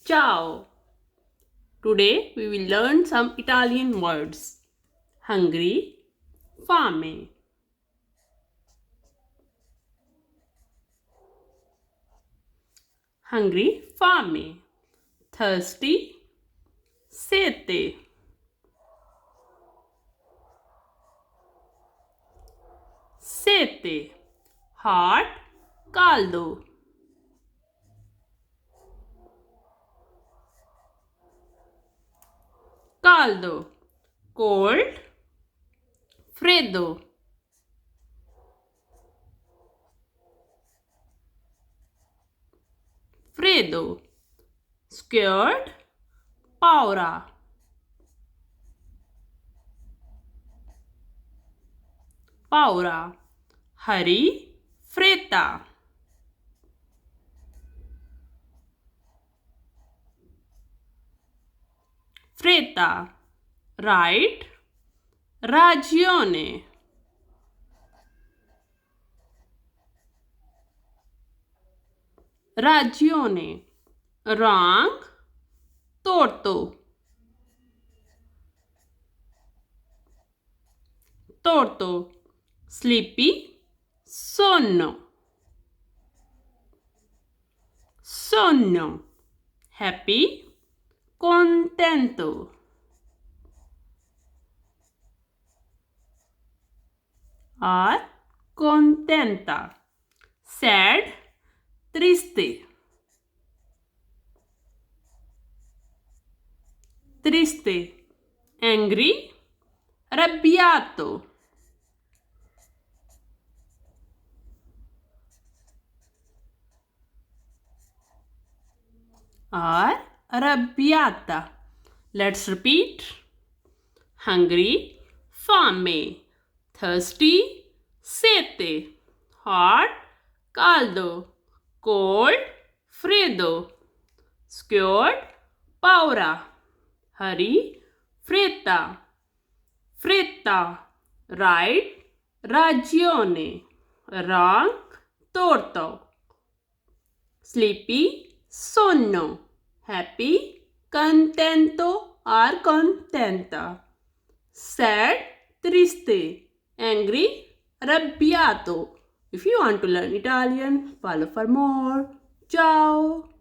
Ciao. Today we will learn some Italian words. Hungry, fame. Hungry, fame. Thirsty, sete. Sete. Hot, caldo. Caldo. Cold, freddo. Freddo. Scared, paura. Paura. Hurry, fretta. Fretta. Right, ragione. Ragione. Wrong, torto. Torto. Sleepy, sonno. Sonno. Happy, contento. Or contenta. Sad, triste. Triste. Angry, arrabbiato. Or arrabbiata. Let's repeat. Hungry, fame. Thirsty, sete. Hot, caldo. Cold, freddo. Scared, paura. Hurry, fretta. Fretta. Right, ragione. Wrong, torto. Sleepy, sonno. Happy, contento or contenta. Sad, triste. Angry, arrabbiato. If you want to learn Italian, follow for more. Ciao!